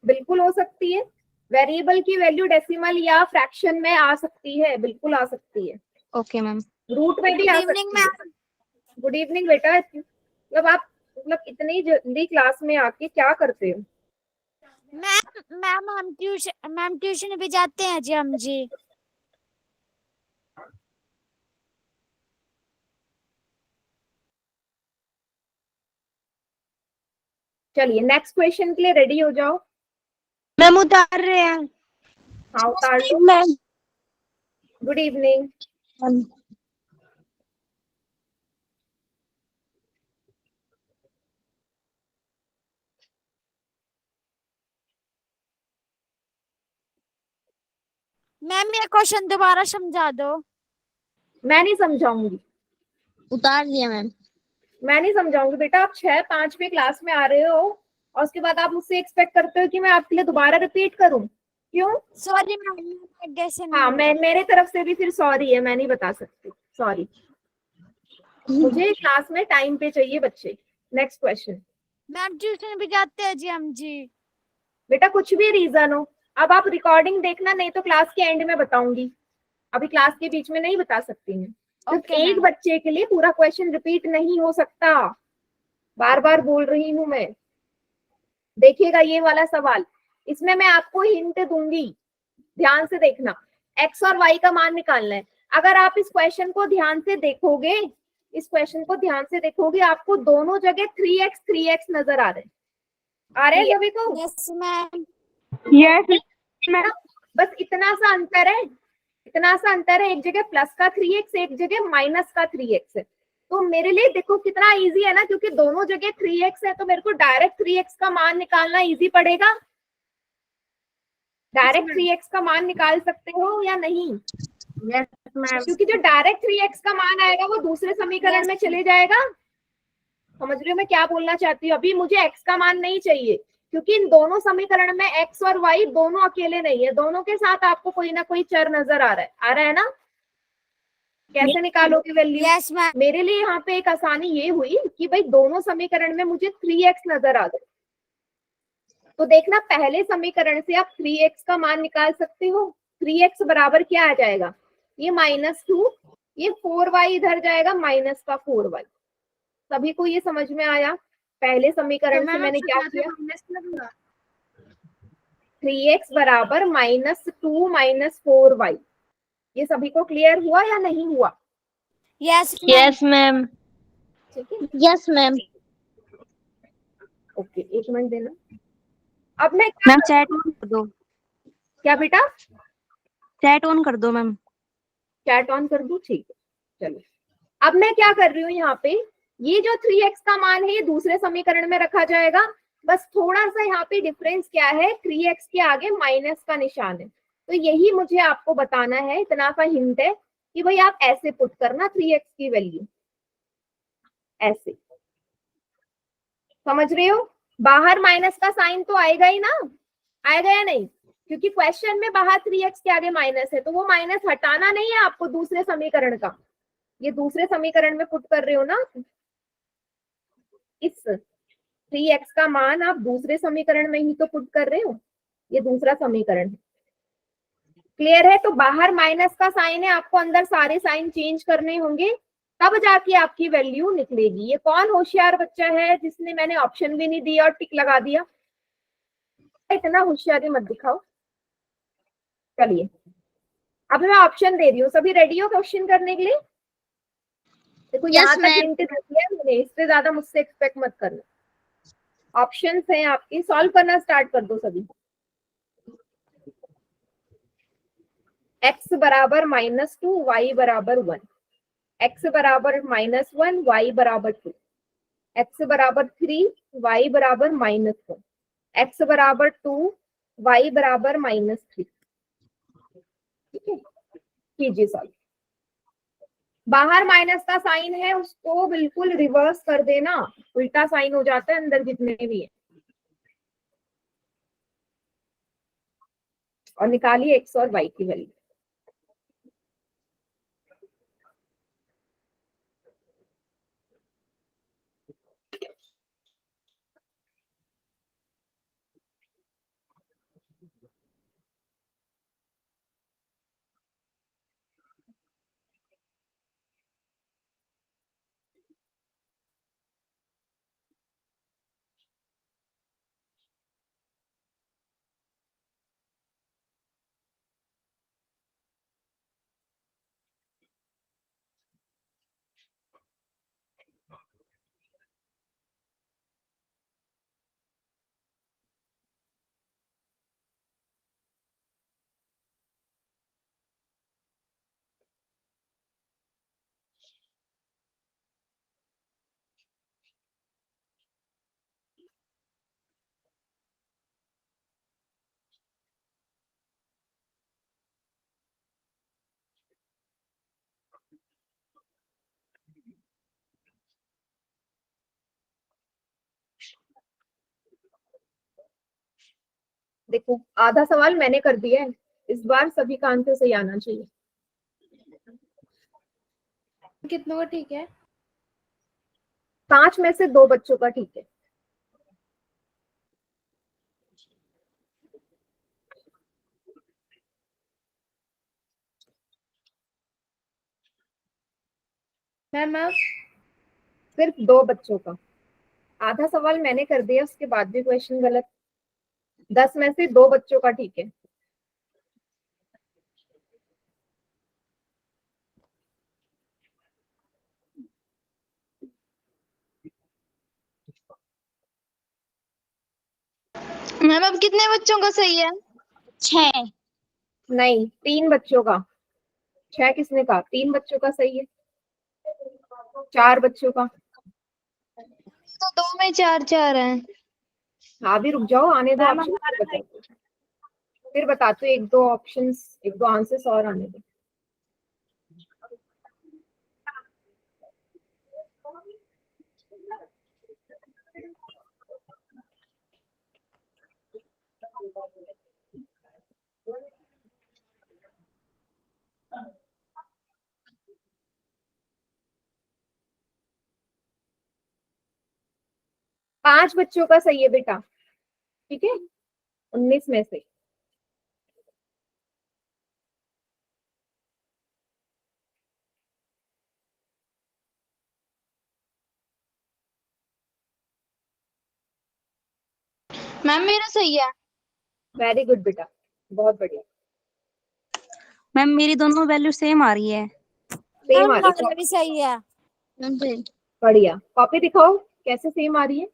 बिल्कुल हो सकती है, वेरिएबल की वैल्यू डेसिमल या फ्रैक्शन में आ सकती है, बिल्कुल आ सकती है, ओके मैम। रूट में भी आ सकती है। गुड इवनिंग बेटा। मतलब आप मतलब इतनी जल्दी क्लास में आके क्या करते हो? मैम हम ट्यूशन भी जाते हैं जी हम जी। चलिए नेक्स्ट क्वेश्चन के लिए रेडी हो जाओ। मैम उतार रहे हैं। हाँ उतार लो। Ma'am good evening. मैम ये क्वेश्चन दोबारा समझा दो। मैं नहीं समझाऊंगी, उतार दिया मैम। मैं नहीं समझाऊंगी बेटा। आप 6-5 क्लास में आ रहे हो और उसके बाद आप मुझसे एक्सपेक्ट करते हो कि मैं आपके लिए दोबारा रिपीट करूं? क्यों? Sorry ma'am. हाँ, मेरे तरफ से भी फिर सॉरी है, मैं नहीं बता सकती, सॉरी। मुझे क्लास में टाइम पे चाहिए बच्चे। Next question. मैम ट्यूशन भी जाते हैं जी हम जी। बेटा कुछ भी रीजन हो, अब आप रिकॉर्डिंग देखना, नहीं तो क्लास के एंड में बताऊंगी, अभी क्लास के बीच में नहीं बता सकती मैं। सिर्फ Okay, एक ma'am. बच्चे के लिए पूरा क्वेश्चन रिपीट नहीं हो सकता, बार बार बोल रही हूं मैं। देखिएगा ये वाला सवाल, इसमें मैं आपको हिंट दूंगी, ध्यान से देखना। x और y का मान निकालना है। अगर आप इस क्वेश्चन को ध्यान से देखोगे, इस क्वेश्चन को ध्यान से देखोगे, आपको दोनों जगह 3x नजर आ रहे हैं। आ रहे हैं सभी को? Yes ma'am. Yes ma'am. बस इतना सा अंतर है, इतना सा अंतर है, एक जगह प्लस का 3x, एक जगह माइनस का 3x है। तो मेरे लिए देखो कितना इजी है ना, क्योंकि दोनों जगह 3x है, तो मेरे को डायरेक्ट 3x का मान निकालना इजी पड़ेगा। डायरेक्ट 3x का मान निकाल सकते हो या नहीं? Yes ma'am. क्योंकि जो डायरेक्ट 3x का मान आएगा वो दूसरे समीकरण में चले जाएगा। समझ रहे हो मैं क्या बोलना चाहती हूँ? अभी मुझे x का मान नहीं चाहिए, क्योंकि इन दोनों समीकरण में x और y दोनों अकेले नहीं है, दोनों के साथ आपको कोई ना कोई चर नजर आ रहा है ना? कैसे निकालोगे वैल्यू? Yes ma'am. मेरे लिए यहाँ पे एक आसानी ये हुई कि भाई दोनों समीकरण में मुझे 3x नजर आ गए, तो देखना पहले समीकरण से आप 3x का मान निकाल सकते हो। 3x बराबर क्या आ जाएगा? ये -2, ये 4y इधर जाएगा, माइनस का 4y। सभी को ये समझ में आया? पहले समीकरण से मैंने क्या किया, 3x बराबर -2 - 4y। ये सभी को क्लियर हुआ या नहीं हुआ? Yes ma'am. ठीक है, यस मैम। ओके, एक मिनट देना। अब मैं मैम चैट ऑन कर दो, क्या बेटा? चैट ऑन कर दो मैम। चैट ऑन कर दूं? ठीक है, चलो। अब मैं क्या कर रही हूँ यहाँ पे, ये जो 3x का मान है ये दूसरे समीकरण में रखा जाएगा। बस थोड़ा सा यहाँ पे डिफरेंस क्या है, 3x के आगे माइनस का निशान है, तो यही मुझे आपको बताना है। इतना सा हिंट है कि भाई आप ऐसे पुट करना 3x की वैल्यू, ऐसे। समझ रहे हो? बाहर माइनस का साइन तो आएगा ही ना, आएगा या नहीं? क्योंकि क्वेश्चन में बाहर 3x के आगे माइनस है, तो वो माइनस हटाना नहीं है आपको दूसरे समीकरण का। ये दूसरे समीकरण में पुट कर रहे हो ना, इस 3x का मान आप दूसरे समीकरण में ही तो पुट कर रहे हो, ये दूसरा समीकरण है। क्लियर है? तो बाहर माइनस का साइन है, आपको अंदर सारे साइन चेंज करने होंगे, तब जाके आपकी वैल्यू निकलेगी। ये कौन होशियार बच्चा है जिसने मैंने ऑप्शन भी नहीं दिया और टिक लगा दिया? इतना होशियारी मत दिखाओ। चलिए अब मैं ऑप्शन दे रही हूँ, सभी रेडी हो क्वेश्चन करने के लिए? देखो यहाँ तक हिंट दे दिया मैंने, इससे ज्यादा मुझसे एक्सपेक्ट मत करना। ऑप्शंस हैं आपकी, सॉल्व करना स्टार्ट कर दो सभी। x बराबर -2, y बराबर 1, x बराबर -1, y बराबर 2, x बराबर 3, y बराबर -1, x बराबर 2, y बराबर -3। ठीक है, कीजिए सॉल्व। बाहर माइनस का साइन है, उसको बिल्कुल रिवर्स कर देना, उल्टा साइन हो जाता है अंदर जितने भी है। और निकालिए x और y की वैल्यू। देखो, आधा सवाल मैंने कर दिया है, इस बार सभी का आंसर सही आना चाहिए। कितनों का ठीक है? 5 में से 2 बच्चों का ठीक है। मैम अब सिर्फ 2 बच्चों का। आधा सवाल मैंने कर दिया, उसके बाद भी क्वेश्चन गलत। 10 में से 2 बच्चों का ठीक है। मैम अब कितने बच्चों का सही है? 6। नहीं, 3 बच्चों का। 6 किसने कहा? 3 बच्चों का सही है। 4 बच्चों का। तो 2 में 4 है। हाँ भी रुक जाओ, आने दो ऑप्शन, फिर बताते हो। एक दो ऑप्शंस, एक दो आंसर्स और आने दो। पांच बच्चों का सही है बेटा, ठीक है, 19 में से। मैम मेरा सही है। वेरी गुड बेटा, बहुत बढ़िया। मैम मेरी दोनों वैल्यू सेम आ रही है। सेम आ रही हमारा है, भी सही है। बढ़िया। कॉपी दिखाओ कैसे सेम आ रही है।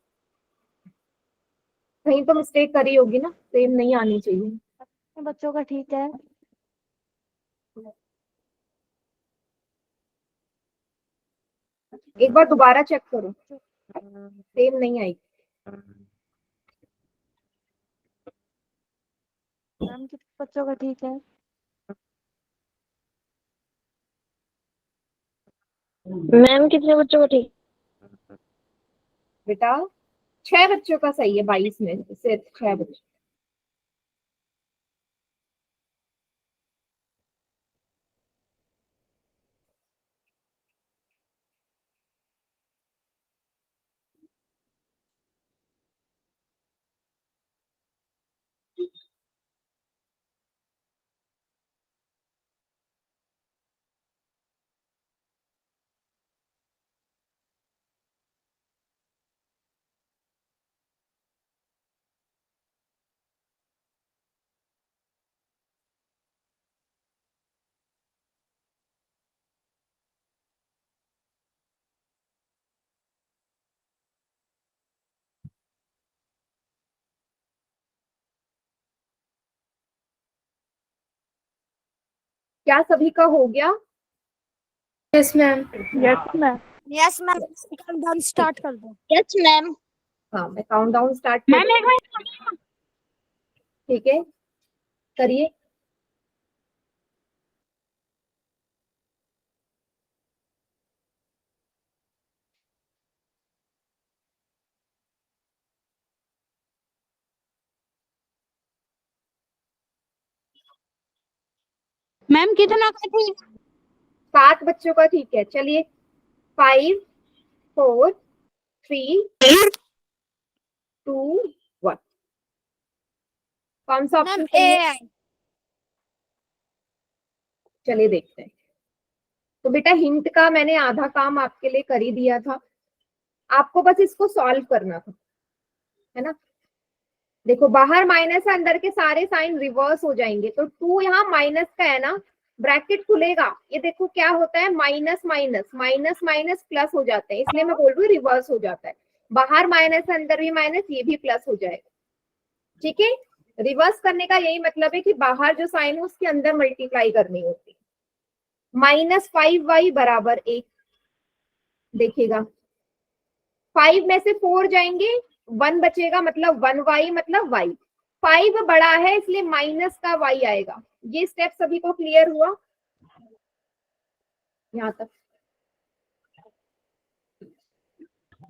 कहीं तो मिस्टेक करी होगी ना, सेम नहीं आनी चाहिए। बच्चों का ठीक है। एक बार दोबारा चेक करो, सेम नहीं आई। मैम कितने बच्चों का ठीक है? मैम कितने बच्चों का ठीक? बेटा 6 बच्चों का सही है, 22 में से सिर्फ 6 बच्चे। क्या सभी का हो गया? Yes ma'am. Yes ma'am. Yes ma'am, countdown start कर दो। Yes ma'am. हाँ, मैं काउंटडाउन स्टार्ट कर। ठीक है, करिए। मैम कितना का थी? 7 बच्चों का, ठीक है। चलिए 5 4 3 2 1। कौन सा मैम ऑप्शन सही है? ए। चलिए देखते हैं। तो बेटा हिंट का मैंने आधा काम आपके लिए कर ही दिया था, आपको बस इसको सॉल्व करना था, है ना। देखो बाहर माइनस है, अंदर के सारे साइन रिवर्स हो जाएंगे, तो 2 यहाँ माइनस का है ना, ब्रैकेट खुलेगा, ये देखो क्या होता है, minus minus minus minus plus हो जाते हैं, इसलिए मैं बोल रही हूँ रिवर्स हो जाता है। बाहर माइनस है, अंदर भी माइनस, ये भी प्लस हो जाएगा। ठीक है, रिवर्स करने का यही मतलब है कि बाहर जो साइन है उसके अंदर मल्टीप्लाई करनी होती है। -5y बराबर 1, देखिएगा 5 में से 4 जाएंगे, 1 बचेगा, मतलब 1y मतलब y। 5 बड़ा है इसलिए माइनस का y आएगा। ये स्टेप सभी को क्लियर हुआ यहाँ तक?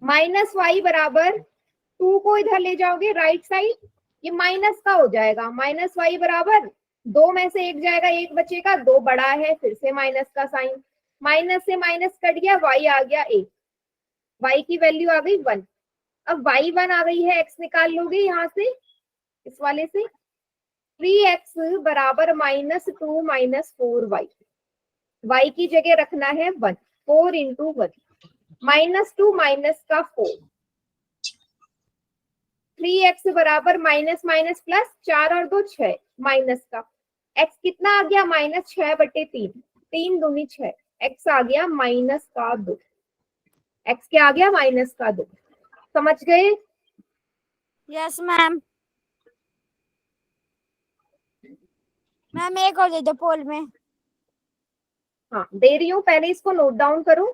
-y बराबर 2 को इधर ले जाओगे राइट साइड, ये माइनस का हो जाएगा। -y बराबर 2 में से 1 जाएगा, 1 बचेगा, 2 बड़ा है, फिर से माइनस का साइन, माइनस से माइनस कट गया, y आ गया 1, y की वैल्यू आ गई 1। अब y1 आ गई है, x निकाल लोगे यहाँ से, इस वाले से, 3x बराबर -2 -4y, y की जगह रखना है 1, 4 इंटू 1, -2 माइनस का 4, 3x बराबर माइनस माइनस प्लस, 4 और 2 6, माइनस का x कितना आ गया, -6/3, 3 दूनी 6, x आ गया -2, x क्या आ गया, -2। समझ गए? Yes ma'am. मैम एक और दे दो पोल में। हाँ दे रही हूँ, पहले इसको नोट डाउन करो।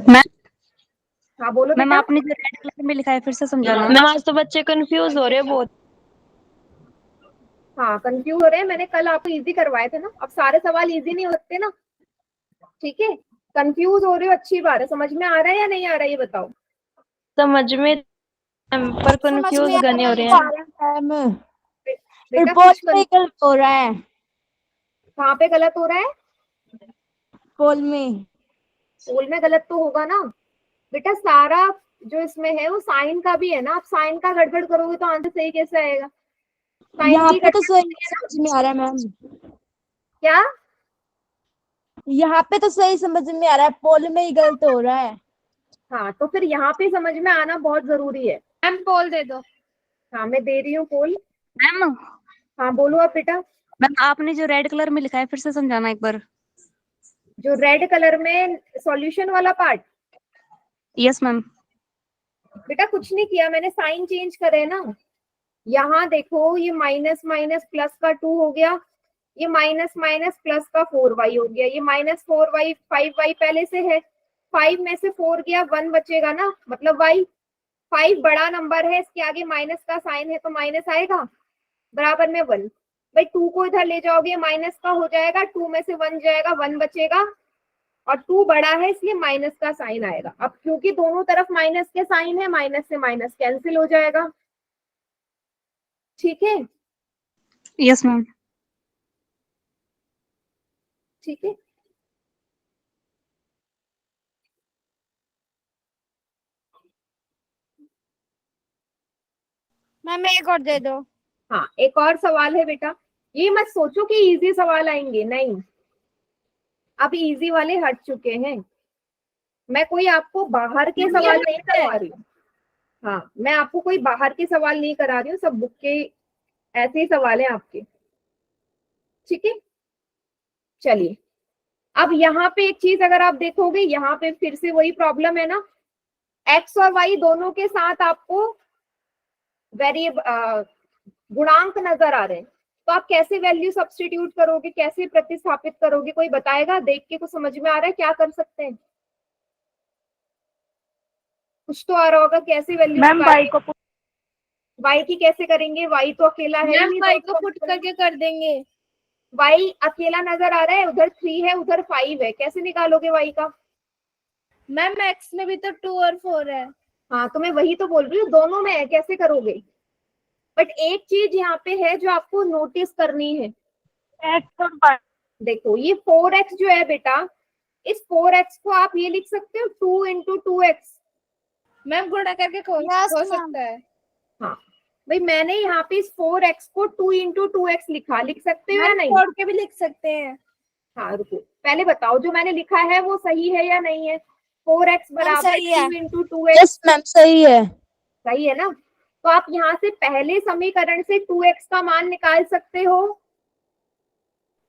मैम हाँ बोलो मैम बेटा। आपने जो रेड कलर में लिखा है फिर से समझाना। मैम आज तो बच्चे कंफ्यूज हो रहे हैं बहुत। हाँ कंफ्यूज हो रहे हैं, मैंने कल आपको इजी करवाए थे ना, अब सारे सवाल इजी नहीं होते ना। ठीक है, कंफ्यूज हो रहे हो, अच्छी बात है। समझ में आ रहा है या नहीं आ रहा है ये बताओ? समझ में पर कंफ्यूज में आ गने हो रहे रहा हैं। मैम बेटा पोल कुछ में गलत हो रहा है, कहाँ पे गलत हो रहा है? पोल में। पोल में गलत तो होगा ना बेटा, सारा जो इसमें है वो साइन का भी है ना, आप साइन का गड़बड़ करोगे तो आंसर सही कैसे आएगा? साइन यहाँ की पे तो गड़बड़ सही है ना? समझ में आ रहा है मैम, क्या? यहाँ पे तो सही समझ में आ रहा है, पोल में ही गलत हो रहा है। हाँ तो फिर यहाँ पे समझ में आना बहुत जरूरी है। मैम पोल दे दो। हाँ मैं दे रही हूँ पोल। मैम हाँ बोलो आप बेटा। मैम आपने जो रेड कलर में लिखा है फिर से समझाना एक बार। जो रेड कलर में सॉल्यूशन वाला पार्ट, यस मैम। बेटा कुछ नहीं किया मैंने, साइन चेंज करे ना। यहाँ देखो ये माइनस माइनस प्लस का 2 हो गया, ये माइनस माइनस प्लस का 4y हो गया, ये -4y 5y पहले से है, 5 में से 4 गया, 1 बचेगा ना, मतलब y। 5 बड़ा नंबर है, इसके आगे माइनस का साइन है तो माइनस आएगा, बराबर में 1। भाई 2 को इधर ले जाओगे माइनस का हो जाएगा, 2 में से 1 जाएगा, 1 बचेगा, और 2 बड़ा है इसलिए माइनस का साइन आएगा। अब क्योंकि दोनों तरफ माइनस के साइन है, माइनस से माइनस कैंसिल हो जाएगा। ठीक है? Yes ma'am. ठीक है, मैम एक और दे दो। हाँ एक और सवाल है बेटा, ये मत सोचो कि इजी सवाल आएंगे, नहीं, अब इजी वाले हट चुके हैं। मैं कोई आपको बाहर के सवाल नहीं करवा रही हूँ। हाँ मैं आपको कोई बाहर के सवाल नहीं करा रही हूँ, सब बुक के ऐसे ही सवाल हैं आपके। ठीक है, चलिए अब यहाँ पे एक चीज अगर आप देखोगे, यहाँ पे फिर से वही प्रॉब्लम है ना, एक्स और वाई दोनों के साथ आपको वेरिएबल गुणांक नजर आ रहे हैं, तो आप कैसे वैल्यू सब्स्टिट्यूट करोगे, कैसे प्रतिस्थापित करोगे? कोई बताएगा? देख के कुछ समझ में आ रहा है क्या कर सकते हैं? कुछ तो आ रहा होगा, कैसे वैल्यू मैम y को y की कैसे करेंगे? y तो अकेला है मैम ही, वाई तो को पुट करके कर देंगे। y अकेला नजर आ रहा है, उधर 3 है उधर 5 है, कैसे निकालोगे y का? मैम x में भी तो 2 और 4 है। हाँ तो मैं वही तो बोल रही हूँ, दोनों में है, कैसे करोगे? बट एक चीज यहाँ पे है जो आपको नोटिस करनी है। देखो ये 4x जो है बेटा, इस 4x को आप ये लिख सकते हो 2 into 2x। मैम गुणा करके हो Yes, ma'am. सकता है। हाँ भाई मैंने यहाँ पे इस 4x को 2 into 2x लिखा, लिख सकते हो या मैम नहीं? छोड़ के भी लिख सकते हैं। हाँ रुको, पहले बताओ जो मैंने लिखा है वो सही है या नहीं है? 4x बराबर सही है। 2 into 2x। यस मैम सही है। सही है ना? तो आप यहाँ से पहले समीकरण से 2x का मान निकाल सकते हो,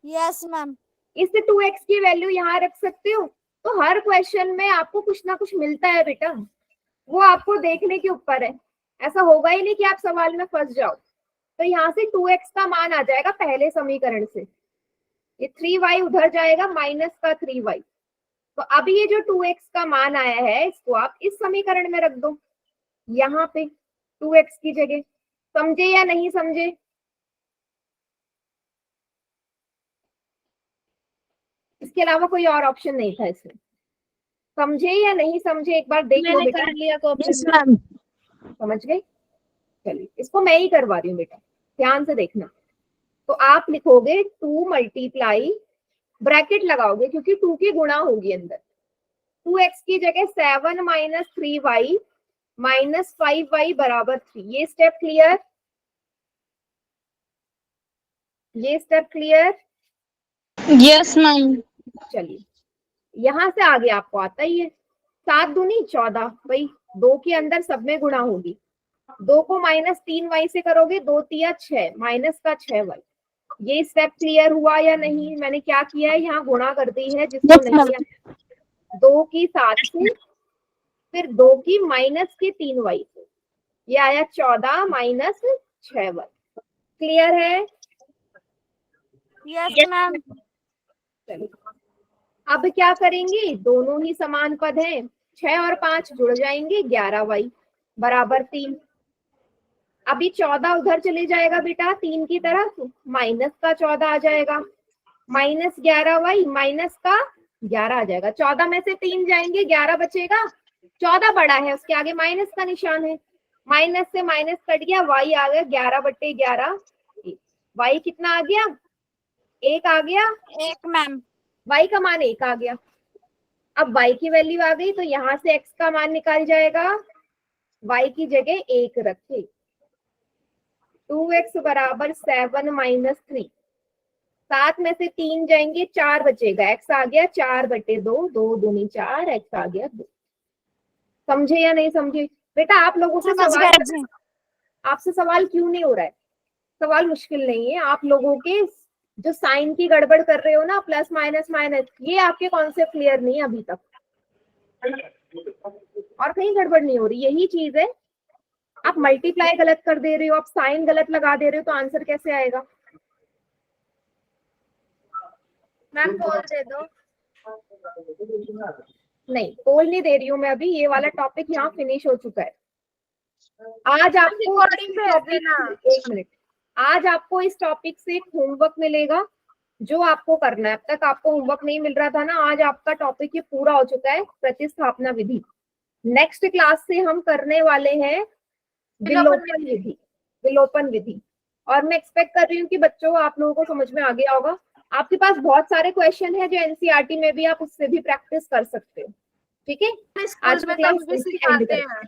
Yes, ma'am. इससे 2x की वैल्यू यहाँ रख सकते हो। तो हर क्वेश्चन में आपको कुछ ना कुछ मिलता है बेटा, वो आपको देखने के ऊपर है। ऐसा होगा ही नहीं कि आप सवाल में फंस जाओ। तो यहाँ से 2x का मान आ जाएगा पहले समीकरण से, ये 3y उधर जाएगा माइनस का 3y। तो अब ये जो 2x का मान आया है इसको आप इस समीकरण में रख दो, यहाँ पे 2x की जगह। समझे या नहीं समझे? इसके अलावा कोई और ऑप्शन नहीं था इसमें। समझे या नहीं समझे एक बार देख लो मैंने बेटा। कर लिया कॉपी यस में। मैम। समझ गए? चलिए इसको मैं ही करवा रही हूँ बेटा, ध्यान से देखना। तो आप लिखोगे 2 मल्टीप्लाई, ब्रैकेट लगाओगे क्योंकि 2 की गुणा होगी अंदर, 2x की जगह 7 माइनस 3y माइनस 5y बराबर 3। ये स्टेप क्लियर? ये स्टेप क्लियर? Yes ma'am. चलिए यहां से आगे आपको आता ही है, 7 दूनी 14, भाई 2 के अंदर सब में गुणा होगी। 2 को माइनस 3y से करोगे, 2 तिया 6 माइनस का 6y। ये स्टेप क्लियर हुआ या नहीं? मैंने क्या किया है, यहाँ गुणा कर दी है जिसको Yes, नहीं ma'am. आया। 2 की 7 से, फिर 2 की माइनस के 3y से, ये आया 14 माइनस 6y। क्लियर है? Yes, ma'am. चलिए अब क्या करेंगे, दोनों ही समान पद हैं, 6 और 5 जुड़ जाएंगे, 11y बराबर 3। अभी 14 उधर चले जाएगा बेटा 3 की तरफ, माइनस का 14 आ जाएगा, माइनस 11y माइनस का 11 आ जाएगा। 14 में से 3 जाएंगे, 11 बचेगा। 14 बड़ा है, उसके आगे माइनस का निशान है, माइनस से माइनस कट गया, y आ गया 11/11। y कितना आ गया? 1 आ गया। 1, ma'am. y का मान 1 आ गया। अब y की वैल्यू आ गई तो यहाँ से x का मान निकाल जाएगा, y की जगह 1 रखे, 2x बराबर 7 माइनस 3। 7 में से 3 जाएंगे, 4 बचेगा, x आ गया 4/2, 2 दूनी 4, x आ गया 2। समझे या नहीं समझे? बेटा आप लोगों से समझ सवाल, गए जी। आपसे सवाल क्यों नहीं हो रहा है? सवाल मुश्किल नहीं है, आप लोगों के जो साइन की गड़बड़ कर रहे हो ना, प्लस माइनस माइनस, ये आपके कॉन्सेप्ट क्लियर नहीं है अभी तक, और कहीं गड़बड़ नहीं हो रही, यही चीज है। आप मल्टीप्लाई गलत कर दे रहे हो, आप साइन गलत लगा दे रहे हो, तो आंसर कैसे आएगा? मैम बोल दे दो। नहीं पोल नहीं दे रही हूँ मैं अभी, ये वाला टॉपिक यहाँ फिनिश हो चुका है। आज आपको रिकॉर्डिंग भेज देना। एक मिनट, आज आपको इस टॉपिक से एक होमवर्क मिलेगा जो आपको करना है। अब तक आपको होमवर्क नहीं मिल रहा था ना, आज आपका टॉपिक ये पूरा हो चुका है, प्रतिस्थापना विधि। नेक्स्ट क्लास से हम करने वाले हैं विलोपन विधि, विलोपन विधि। और मैं एक्सपेक्ट कर रही हूँ कि बच्चों आप लोगों को समझ में आ गया होगा। आपके पास बहुत सारे क्वेश्चन है जो एनसीईआरटी में भी आप उससे भी प्रैक्टिस कर सकते हो, ठीक है? आज में क्लास कभी भी सिखाते हैं।